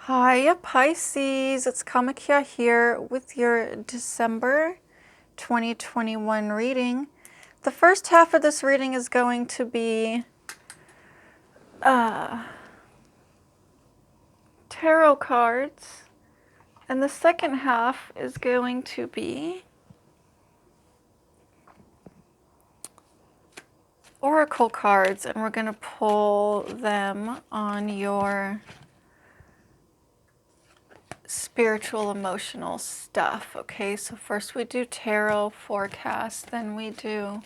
Hiya Pisces, it's Kamakia here with your December 2021 reading. The first half of this reading is going to be tarot cards, and the second half is going to be oracle cards, and we're going to pull them on your spiritual emotional stuff. Okay, so first we do tarot forecast, then we do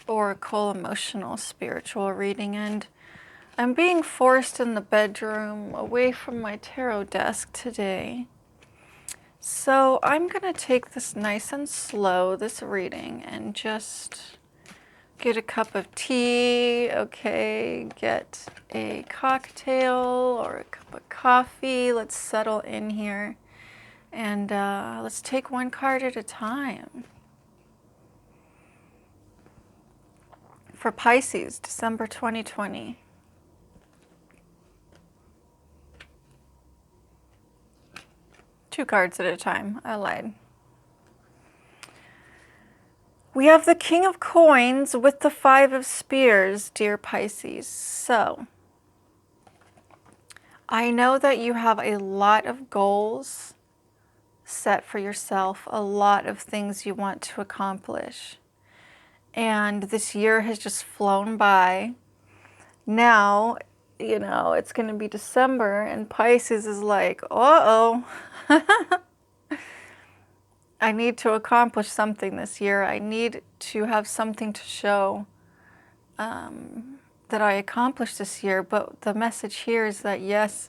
oracle emotional spiritual reading. And I'm being forced in the bedroom away from my tarot desk today, so I'm gonna take this nice and slow, this reading, and just get a cup of tea, okay, get a cocktail or a cup of coffee. Let's settle in here, and let's take one card at a time. For Pisces, December 2020. Two cards at a time, I lied. We have the King of Coins with the Five of Spears, dear Pisces. So, I know that you have a lot of goals set for yourself, a lot of things you want to accomplish. And this year has just flown by. Now, you know, it's going to be December, and Pisces is like, uh-oh. I need to accomplish something this year. I need to have something to show that I accomplished this year. But the message here is that, yes,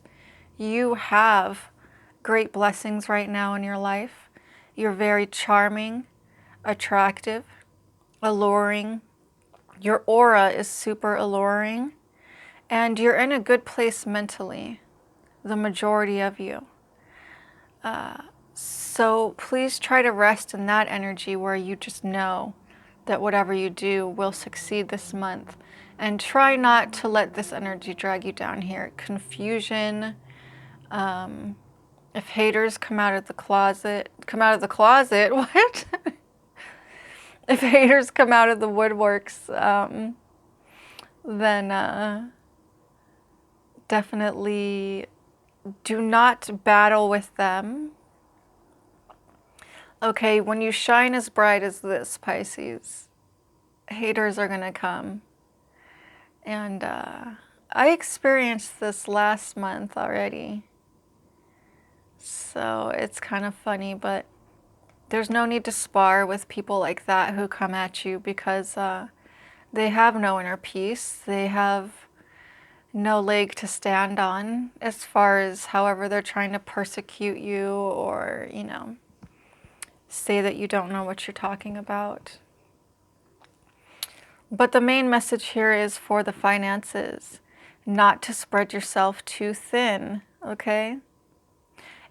you have great blessings right now in your life. You're very charming, attractive, alluring. Your aura is super alluring. And you're in a good place mentally, the majority of you. So please try to rest in that energy where you just know that whatever you do will succeed this month. And try not to let this energy drag you down here. Confusion, if haters come out of the closet, what? If haters come out of the woodworks, then definitely do not battle with them. Okay, when you shine as bright as this, Pisces, haters are gonna come. And I experienced this last month already. So it's kind of funny, but there's no need to spar with people like that who come at you, because they have no inner peace. They have no leg to stand on as far as however they're trying to persecute you or, you know, say that you don't know what you're talking about. But the main message here is for the finances, not to spread yourself too thin, okay?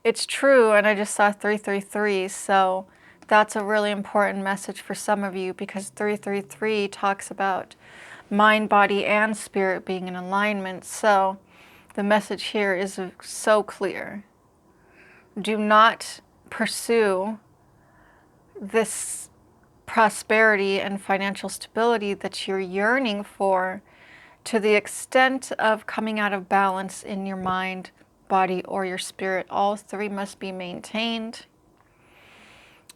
It's true, and I just saw 333, so that's a really important message for some of you, because 333 talks about mind, body, and spirit being in alignment. So the message here is so clear. Do not pursue this prosperity and financial stability that you're yearning for to the extent of coming out of balance in your mind, body, or your spirit. All three must be maintained.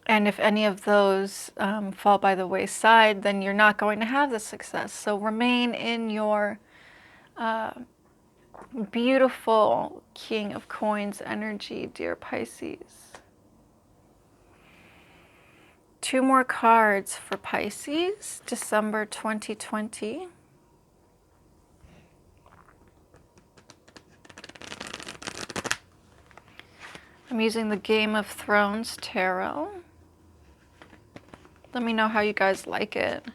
And if any of those fall by the wayside, then you're not going to have the success. So remain in your beautiful King of Coins energy, dear Pisces. Two more cards for Pisces, December 2020. I'm using the Game of Thrones Tarot. Let me know how you guys like it.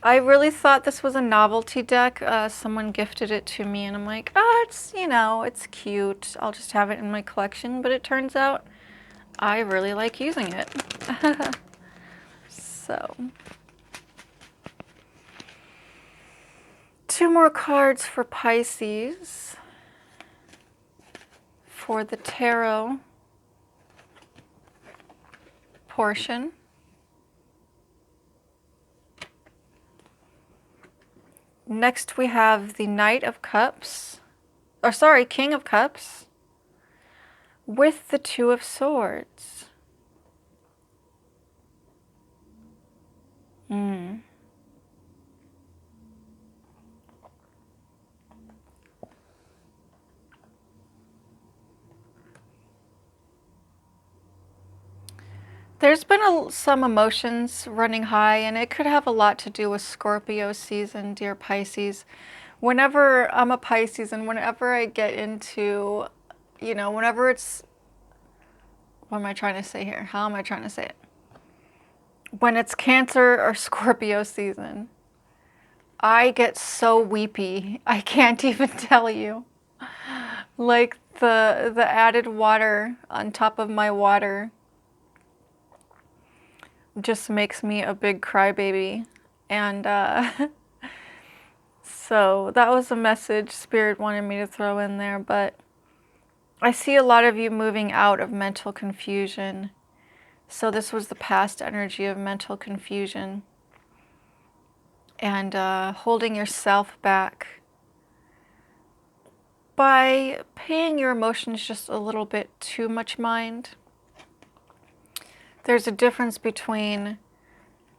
I really thought this was a novelty deck. Someone gifted it to me, and I'm like, oh, it's, you know, it's cute. I'll just have it in my collection. But it turns out I really like using it. So, two more cards for Pisces. for the tarot portion. Next we have the Knight of Cups, or sorry, King of Cups, with the Two of Swords. There's been some emotions running high, and it could have a lot to do with Scorpio season, dear Pisces. Whenever I'm a Pisces and whenever I get into, whenever it's, what am I trying to say here? How am I trying to say it? When it's Cancer or Scorpio season, I get so weepy. I can't even tell you. Like the added water on top of my water just makes me a big crybaby. And so that was a message Spirit wanted me to throw in there. But I see a lot of you moving out of mental confusion. So this was the past energy of mental confusion. And holding yourself back by paying your emotions just a little bit too much mind. There's a difference between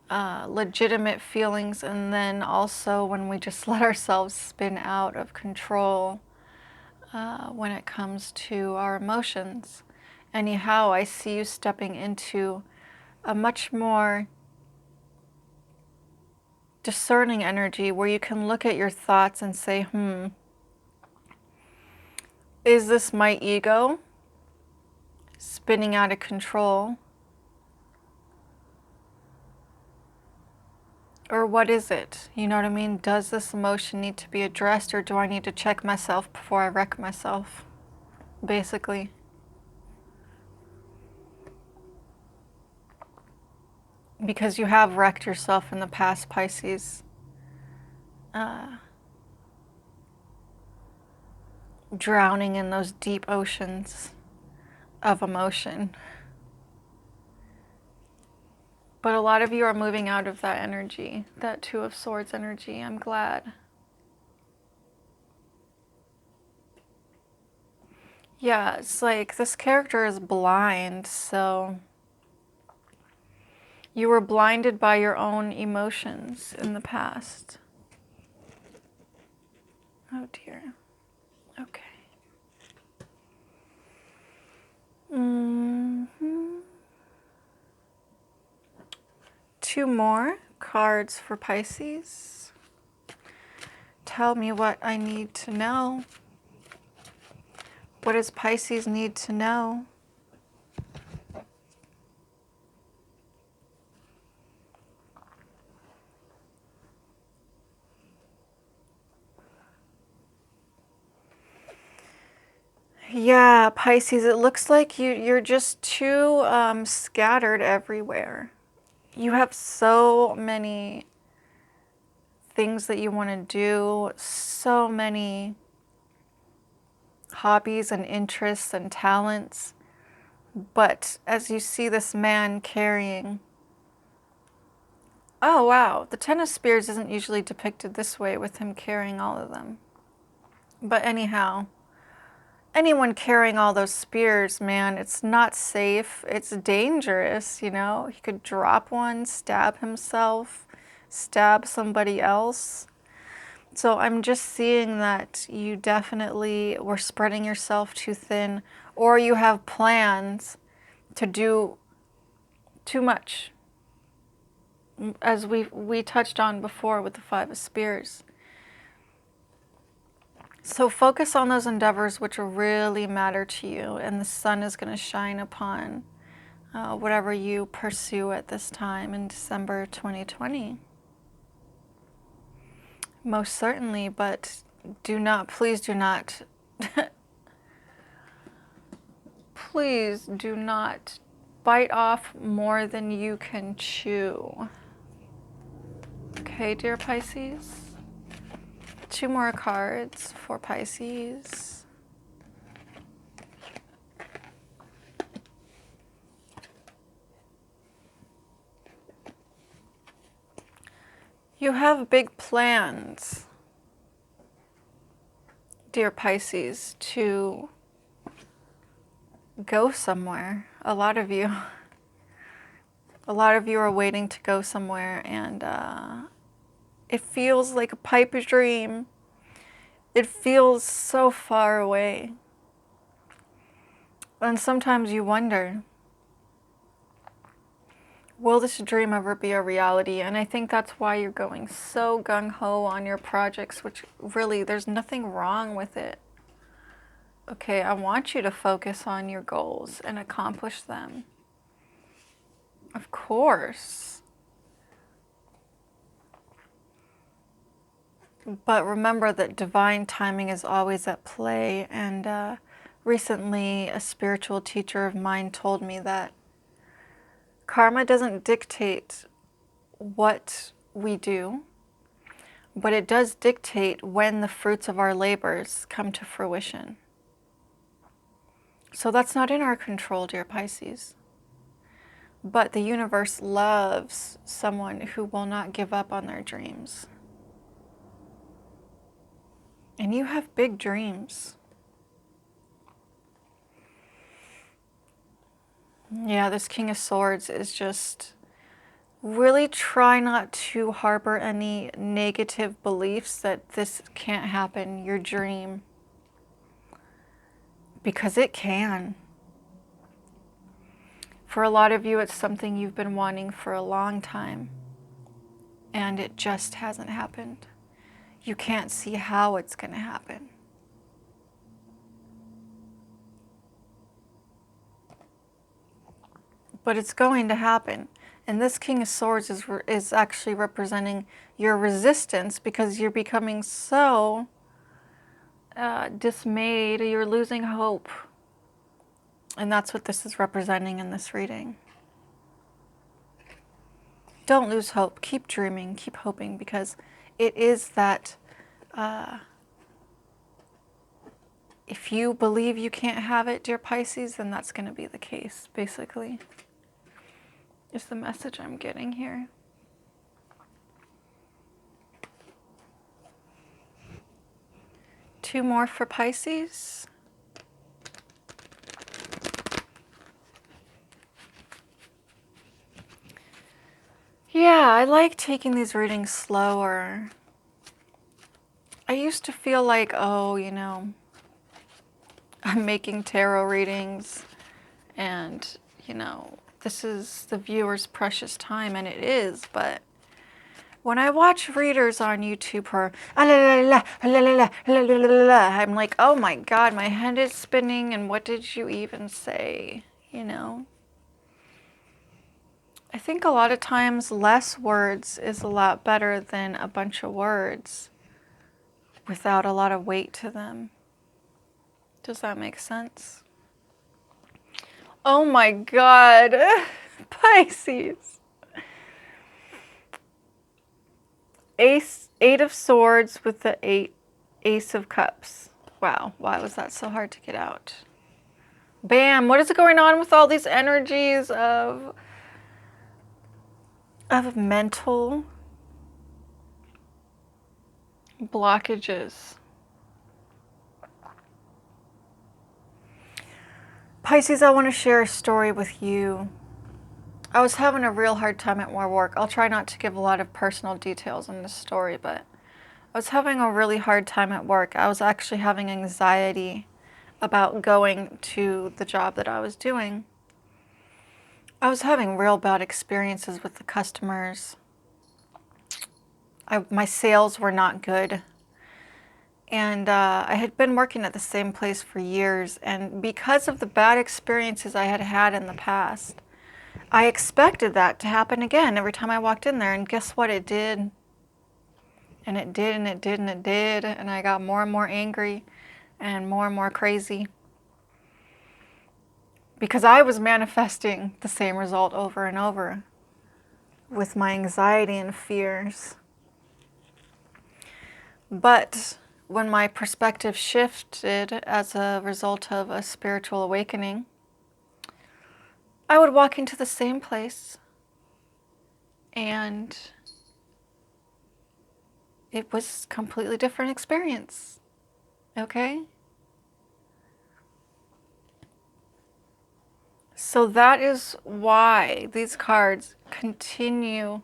legitimate feelings and then also when we just let ourselves spin out of control when it comes to our emotions. Anyhow, I see you stepping into a much more discerning energy where you can look at your thoughts and say, is this my ego spinning out of control? Or what is it? You know what I mean? Does this emotion need to be addressed, or do I need to check myself before I wreck myself? Basically. Because you have wrecked yourself in the past, Pisces. Drowning in those deep oceans of emotion. But a lot of you are moving out of that energy, that Two of Swords energy. I'm glad. Yeah, it's like this character is blind, so you were blinded by your own emotions in the past. Oh dear. Okay. Two more cards for Pisces. Tell me what I need to know. What does Pisces need to know? Yeah, Pisces, it looks like you're just too scattered everywhere. You have so many things that you want to do, so many hobbies and interests and talents. But as you see this man carrying, oh wow, the Ten of Spears isn't usually depicted this way with him carrying all of them. But anyhow, anyone carrying all those spears, man, it's not safe. It's dangerous, you know. He could drop one, stab himself, stab somebody else. So I'm just seeing that you definitely were spreading yourself too thin, or you have plans to do too much, as we touched on before with the Five of Spears. So focus on those endeavors which really matter to you, and the sun is going to shine upon whatever you pursue at this time in December 2020. Most certainly, but do not, please do not, please do not bite off more than you can chew. Okay, dear Pisces? Two more cards for Pisces. You have big plans, dear Pisces, to go somewhere. A lot of you are waiting to go somewhere, and it feels like a pipe dream. It feels so far away. And sometimes you wonder, will this dream ever be a reality? And I think that's why you're going so gung-ho on your projects, which really, there's nothing wrong with it. Okay, I want you to focus on your goals and accomplish them. Of course. But remember that divine timing is always at play. And recently, a spiritual teacher of mine told me that karma doesn't dictate what we do, but it does dictate when the fruits of our labors come to fruition. So that's not in our control, dear Pisces. But the universe loves someone who will not give up on their dreams. And you have big dreams. Yeah, this King of Swords is just, really try not to harbor any negative beliefs that this can't happen, your dream. Because it can. For a lot of you, it's something you've been wanting for a long time. And it just hasn't happened. You can't see how it's going to happen. But it's going to happen. And this King of Swords is actually representing your resistance, because you're becoming so dismayed, you're losing hope. And that's what this is representing in this reading. Don't lose hope. Keep dreaming, keep hoping, because it is that if you believe you can't have it, dear Pisces, then that's going to be the case, basically. Is the message I'm getting here. Two more for Pisces. Yeah, I like taking these readings slower. I used to feel like, oh, you know, I'm making tarot readings and, you know, this is the viewer's precious time, and it is, but when I watch readers on YouTube who are, I'm like, oh my God, my head is spinning, and what did you even say, you know? I think a lot of times less words is a lot better than a bunch of words without a lot of weight to them. Does that make sense? Oh my God, Pisces. Eight of Swords with the Ace of Cups. Wow, why was that so hard to get out? Bam, what is going on with all these energies of mental blockages? Pisces, I want to share a story with you. I was having a real hard time at my work. I'll try not to give a lot of personal details in this story, but I was having a really hard time at work. I was actually having anxiety about going to the job that I was doing. I was having real bad experiences with the customers. My sales were not good. And I had been working at the same place for years, and because of the bad experiences I had had in the past, I expected that to happen again every time I walked in there, and guess what? It did. And it did, and it did, and it did, and I got more and more angry and more crazy because I was manifesting the same result over and over with my anxiety and fears. But when my perspective shifted as a result of a spiritual awakening, I would walk into the same place and it was a completely different experience. Okay? So that is why these cards continue,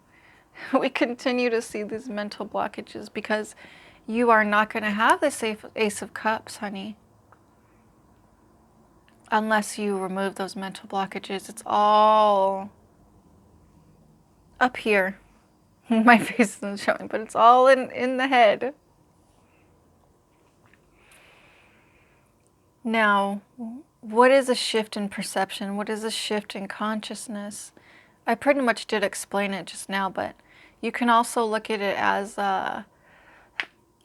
we continue to see these mental blockages, because you are not going to have this Ace of Cups, honey, unless you remove those mental blockages. It's all up here. My face isn't showing, but it's all in the head. Now, what is a shift in perception? What is a shift in consciousness? I pretty much did explain it just now, but you can also look at it as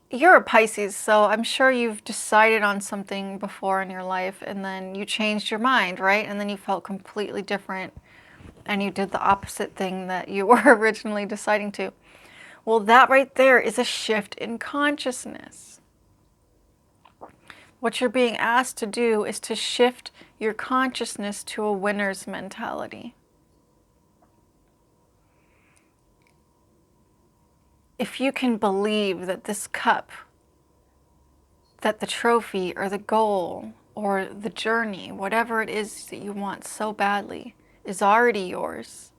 you're a Pisces, so I'm sure you've decided on something before in your life and then you changed your mind, right? And then you felt completely different and you did the opposite thing that you were originally deciding to. Well, that right there is a shift in consciousness. What you're being asked to do is to shift your consciousness to a winner's mentality. If you can believe that this cup, that the trophy or the goal or the journey, whatever it is that you want so badly, is already yours,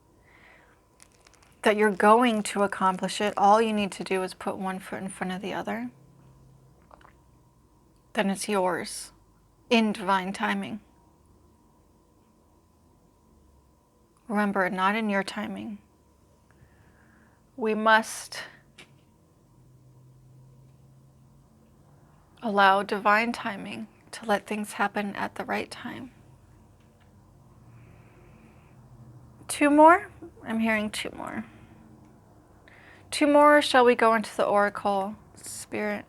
that you're going to accomplish it, all you need to do is put one foot in front of the other, then it's yours in divine timing. Remember, not in your timing. We must allow divine timing to let things happen at the right time. 2 more? I'm hearing 2 more. 2 more, or shall we go into the Oracle, Spirit?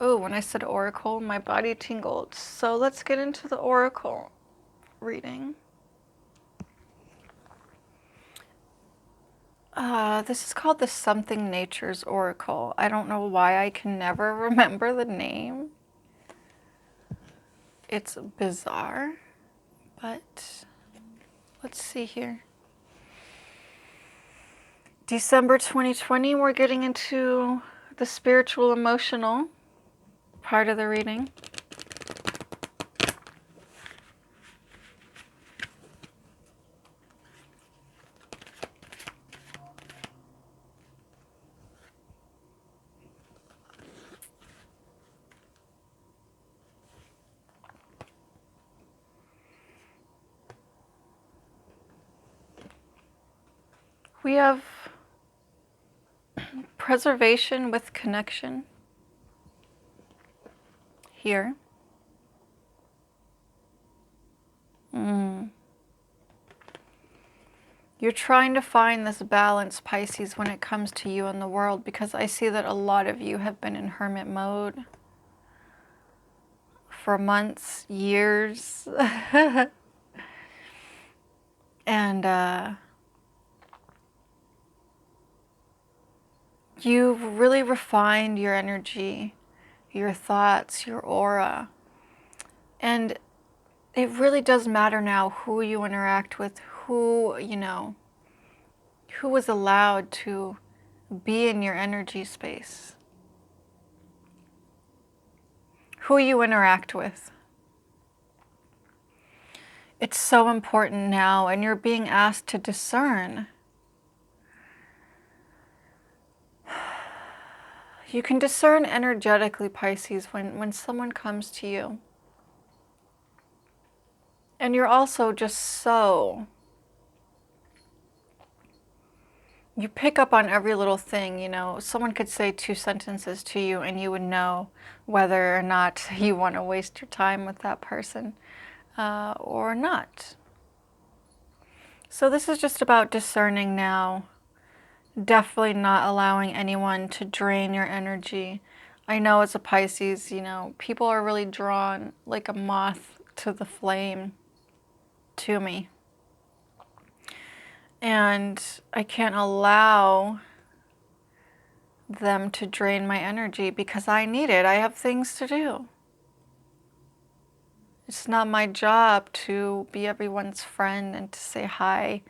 Oh, when I said Oracle, my body tingled. So let's get into the Oracle reading. This is called the Something Nature's Oracle. I don't know why I can never remember the name. It's bizarre, but let's see here. December 2020, we're getting into the spiritual emotional part of the reading. We have preservation with connection here. You're trying to find this balance, Pisces, when it comes to you and the world, because I see that a lot of you have been in hermit mode for months, years. And you've really refined your energy, your thoughts, your aura. And it really does matter now who you interact with, who is allowed to be in your energy space, who you interact with. It's so important now, and you're being asked to discern. You can discern energetically, Pisces, when someone comes to you. And you're also just so... You pick up on every little thing, Someone could say 2 sentences to you and you would know whether or not you want to waste your time with that person or not. So this is just about discerning now. Definitely not allowing anyone to drain your energy. I know as a Pisces, people are really drawn like a moth to the flame to me. And I can't allow them to drain my energy because I need it. I have things to do. It's not my job to be everyone's friend and to say hi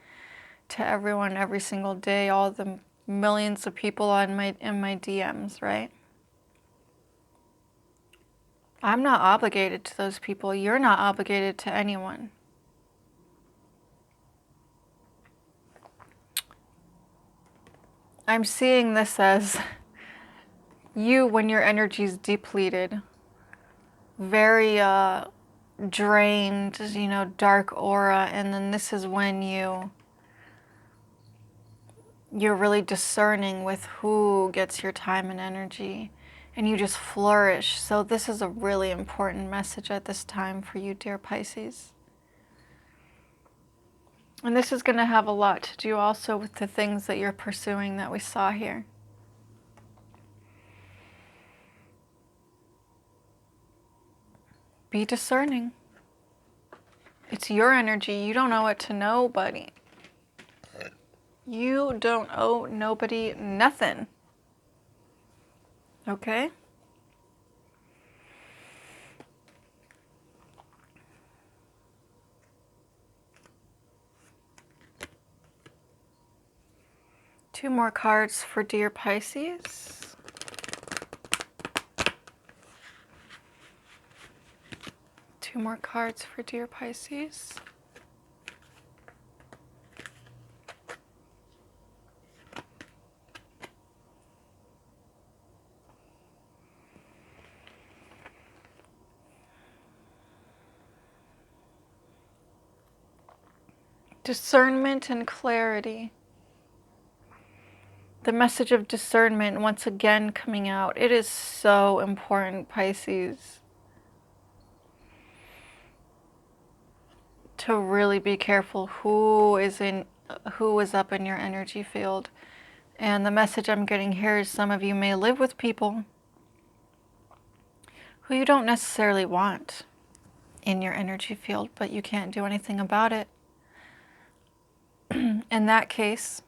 to everyone every single day, all the millions of people in my DMs, right? I'm not obligated to those people. You're not obligated to anyone. I'm seeing this as you, when your energy is depleted, very drained, you know, dark aura, and then this is when you're really discerning with who gets your time and energy, and you just flourish. So this is a really important message at this time for you, dear Pisces. And this is going to have a lot to do also with the things that you're pursuing that we saw here. Be discerning. It's your energy. You don't owe it to nobody. You don't owe nobody nothing. Okay? Two more cards for dear Pisces. Two more cards for dear Pisces. Discernment and clarity. The message of discernment once again coming out. It is so important, Pisces, to really be careful who is up in your energy field. And the message I'm getting here is some of you may live with people who you don't necessarily want in your energy field, but you can't do anything about it. In that case,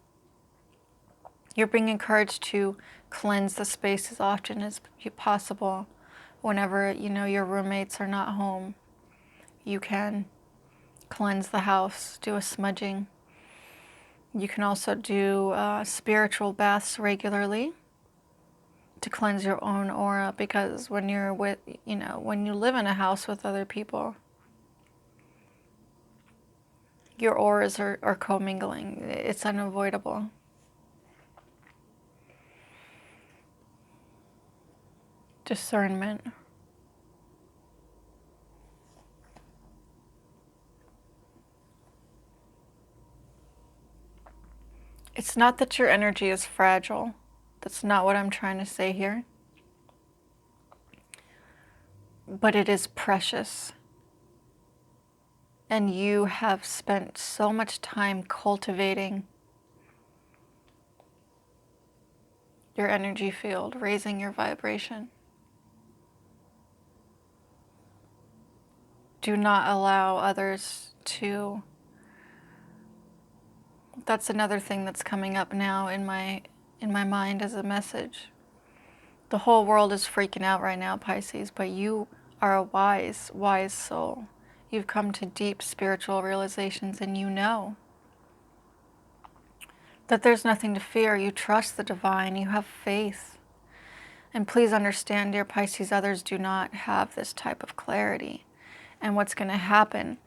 you're being encouraged to cleanse the space as often as possible. Whenever, you know, your roommates are not home, you can cleanse the house, do a smudging. You can also do spiritual baths regularly to cleanse your own aura, because when you're with, you know, when you live in a house with other people, your auras are commingling. It's unavoidable. Discernment. It's not that your energy is fragile. That's not what I'm trying to say here. But it is precious. And you have spent so much time cultivating your energy field, raising your vibration. Do not allow others to... That's another thing that's coming up now in my mind as a message. The whole world is freaking out right now, Pisces, but you are a wise, wise soul. You've come to deep spiritual realizations, and you know that there's nothing to fear. You trust the divine. You have faith. And please understand, dear Pisces, others do not have this type of clarity. And what's going to happen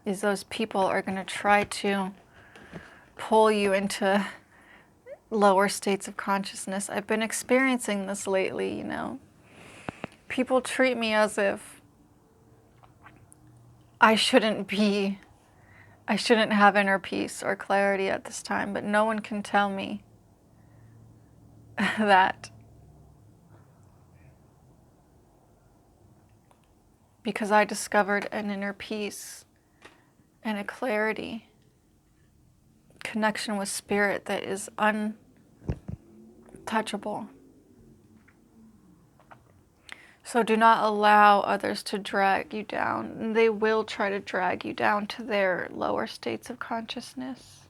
is those people are going to try to pull you into lower states of consciousness. I've been experiencing this lately, you know. People treat me as if I shouldn't have inner peace or clarity at this time, but no one can tell me that. Because I discovered an inner peace and a clarity, connection with spirit that is untouchable. So do not allow others to drag you down. They will try to drag you down to their lower states of consciousness.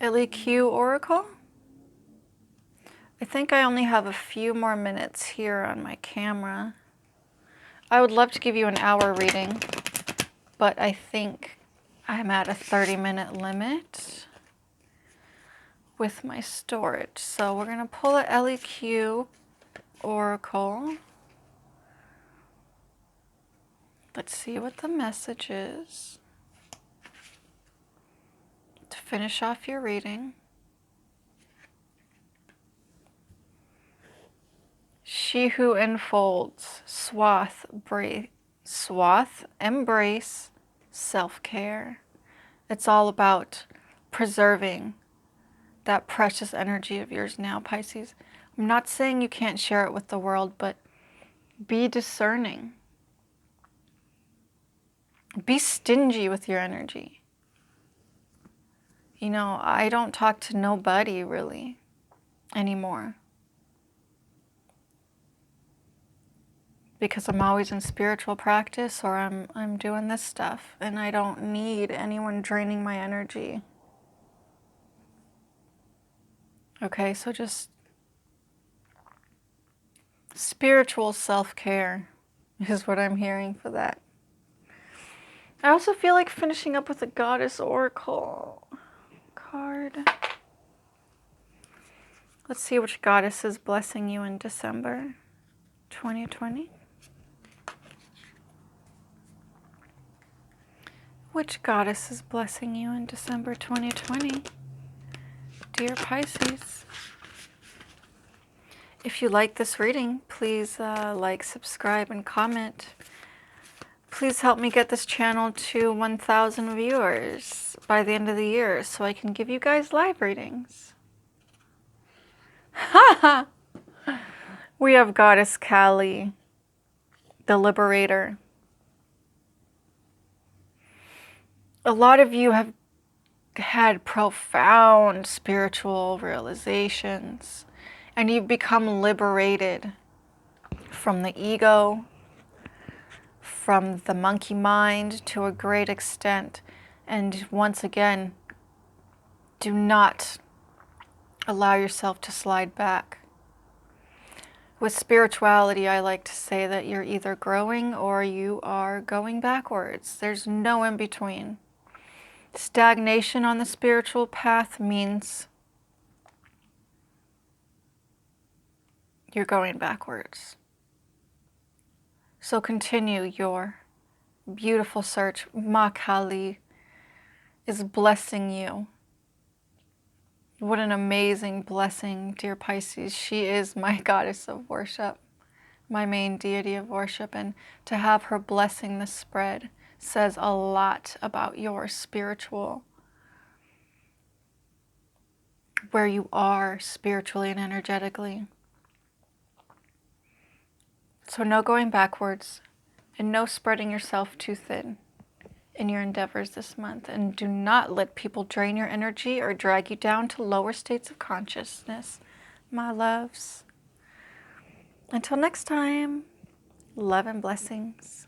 LEQ Oracle. I think I only have a few more minutes here on my camera. I would love to give you an hour reading, but I think I'm at a 30-minute limit with my storage. So we're going to pull a LEQ Oracle. Let's see what the message is to finish off your reading. She who enfolds, embrace self-care. It's all about preserving that precious energy of yours now, Pisces. I'm not saying you can't share it with the world, but be discerning. Be stingy with your energy. You know, I don't talk to nobody really anymore, because I'm always in spiritual practice, or I'm doing this stuff, and I don't need anyone draining my energy. Okay, so just spiritual self-care is what I'm hearing for that. I also feel like finishing up with a Goddess Oracle card. Let's see which goddess is blessing you in December 2020. Which goddess is blessing you in December 2020? Dear Pisces. If you like this reading, please like, subscribe, and comment. Please help me get this channel to 1,000 viewers by the end of the year so I can give you guys live readings. We have Goddess Kali, the Liberator. A lot of you have had profound spiritual realizations, and you've become liberated from the ego, from the monkey mind to a great extent. And once again, do not allow yourself to slide back. With spirituality, I like to say that you're either growing or you are going backwards. There's no in between. Stagnation on the spiritual path means you're going backwards. So continue your beautiful search. Ma Kali is blessing you. What an amazing blessing, dear Pisces. She is my goddess of worship, my main deity of worship, and to have her blessing the spread says a lot about your spiritual, where you are spiritually and energetically. So no going backwards, and no spreading yourself too thin in your endeavors this month. And do not let people drain your energy or drag you down to lower states of consciousness, my loves. Until next time, love and blessings.